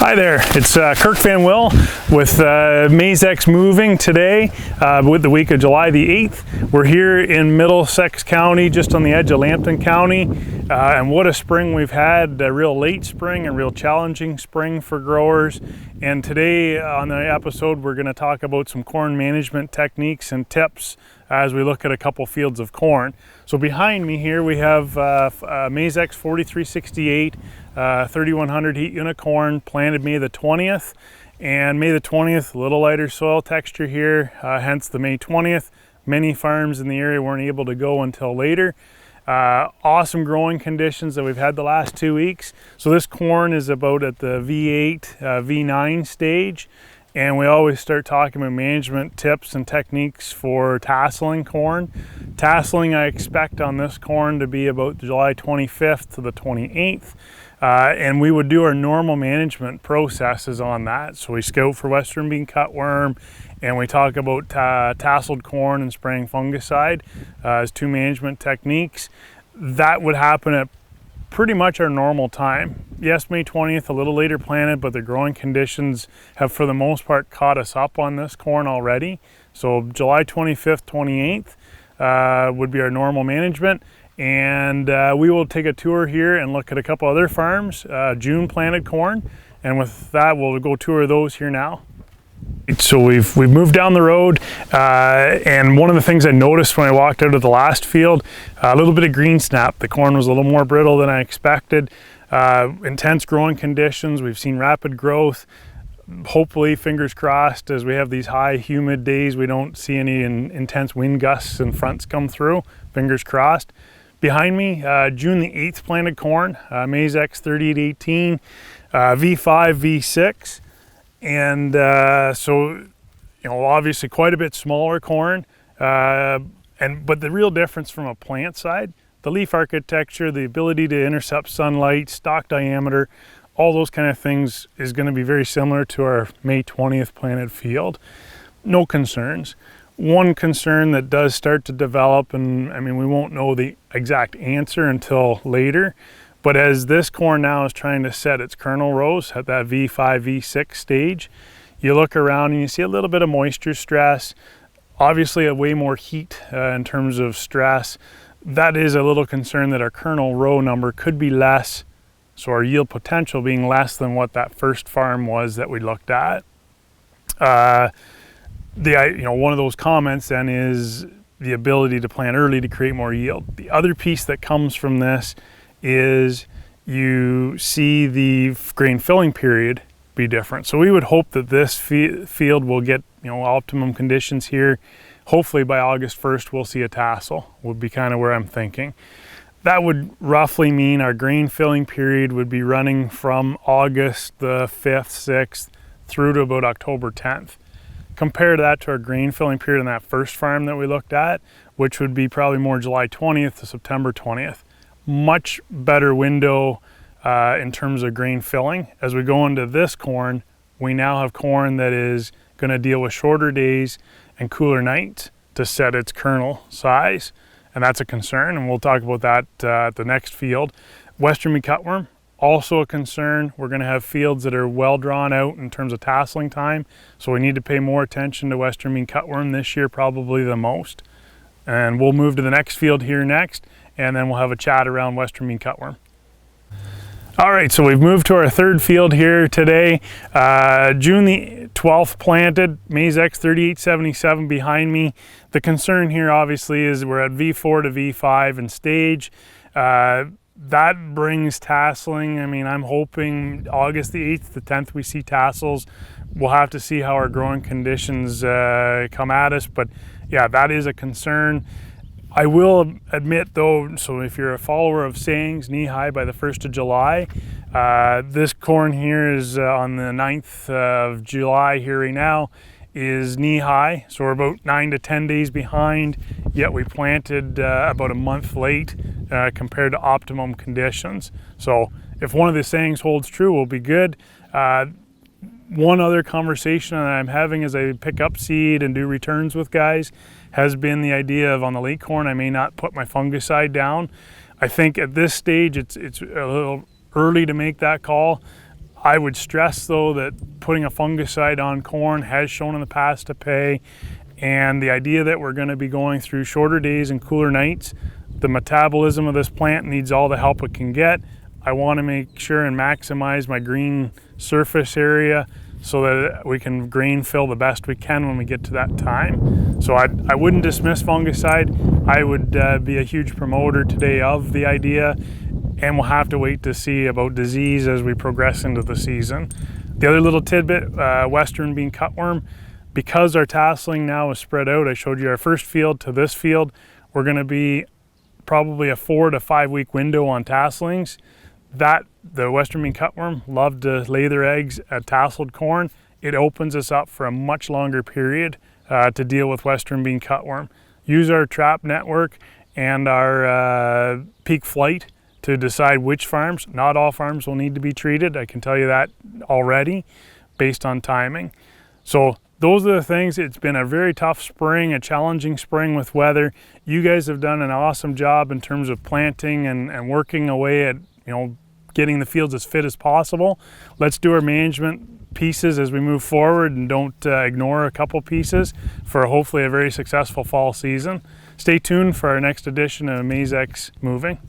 Hi there, it's Kirk Van Will with Maizex moving today with the week of July the 8th. We're here in Middlesex County, just on the edge of Lambton County, and what a spring we've had, a real late spring, a real challenging spring for growers. And today on the episode, we're going to talk about some corn management techniques and tips as we look at a couple fields of corn. So behind me here we have Maizex 4368 3100 heat unit corn, planted May the 20th, and May the 20th, a little lighter soil texture here, hence the May 20th. Many farms in the area weren't able to go until later. Awesome growing conditions that we've had the last 2 weeks. So this corn is about at the V8, V9 stage. And we always start talking about management tips and techniques for tasseling corn. Tasseling, I expect on this corn to be about July 25th to the 28th. And we would do our normal management processes on that. So we scout for western bean cutworm, and we talk about tasseled corn and spraying fungicide as two management techniques. That would happen at pretty much our normal time. Yes, May 20th, a little later planted, but the growing conditions have for the most part caught us up on this corn already. So July 25th, 28th would be our normal management. And we will take a tour here and look at a couple other farms, June planted corn. And with that, we'll go tour those here now. So we've moved down the road, and one of the things I noticed when I walked out of the last field, a little bit of green snap. The corn was a little more brittle than I expected. Intense growing conditions. We've seen rapid growth. Hopefully, fingers crossed, as we have these high humid days, we don't see any intense wind gusts and fronts come through. Fingers crossed. Behind me, June the 8th planted corn, Maizex 3818, V5, V6. And so, you know, obviously quite a bit smaller corn, but the real difference from a plant side, the leaf architecture, the ability to intercept sunlight, stalk diameter, all those kind of things is going to be very similar to our May 20th planted field. No concerns. One concern that does start to develop, and I mean, we won't know the exact answer until later, but as this corn now is trying to set its kernel rows at that V5, V6 stage, you look around and you see a little bit of moisture stress, obviously a way more heat in terms of stress. That is a little concern that our kernel row number could be less, so our yield potential being less than what that first farm was that we looked at. One of those comments then is the ability to plant early to create more yield. The other piece that comes from this is you see the grain filling period be different. So we would hope that this field will get, optimum conditions here. Hopefully by August 1st we'll see a tassel, would be kind of where I'm thinking. That would roughly mean our grain filling period would be running from August the 5th, 6th through to about October 10th. Compare that to our grain filling period in that first farm that we looked at, which would be probably more July 20th to September 20th. Much better window in terms of grain filling. As we go into this corn, we now have corn that is going to deal with shorter days and cooler nights to set its kernel size, and that's a concern, and we'll talk about that at the next field. Western bean cutworm, also a concern. We're going to have fields that are well drawn out in terms of tasseling time, so we need to pay more attention to western bean cutworm this year, probably the most. And we'll move to the next field here next, and then we'll have a chat around western bean cutworm. All right, so we've moved to our third field here today. June the 12th planted, Maizex 3877 behind me. The concern here obviously is we're at V4 to V5 in stage. That brings tasseling. I mean, I'm hoping August the 8th to 10th we see tassels. We'll have to see how our growing conditions come at us, but yeah, that is a concern. I will admit though, so if you're a follower of sayings, knee high by the 1st of July, this corn here is on the 9th of July here right now is knee high. So we're about 9 to 10 days behind, yet we planted about a month late compared to optimum conditions. So if one of the sayings holds true, we'll be good. One other conversation that I'm having as I pick up seed and do returns with guys has been the idea of on the late corn, I may not put my fungicide down. I think at this stage, it's a little early to make that call. I would stress though that putting a fungicide on corn has shown in the past to pay, and the idea that we're going to be going through shorter days and cooler nights, the metabolism of this plant needs all the help it can get. I want to make sure and maximize my green surface area so that we can grain fill the best we can when we get to that time. So I wouldn't dismiss fungicide. I would be a huge promoter today of the idea, and we'll have to wait to see about disease as we progress into the season. The other little tidbit, western bean cutworm, because our tasseling now is spread out, I showed you our first field to this field, we're going to be probably a 4 to 5 week window on tasselings. The western bean cutworm love to lay their eggs at tasseled corn. It opens us up for a much longer period to deal with western bean cutworm. Use our trap network and our peak flight to decide which farms. Not all farms will need to be treated. I can tell you that already based on timing. So those are the things. It's been a very tough spring, a challenging spring with weather. You guys have done an awesome job in terms of planting and working away at, getting the fields as fit as possible. Let's do our management pieces as we move forward and don't ignore a couple pieces for hopefully a very successful fall season. Stay tuned for our next edition of Maizex Moving.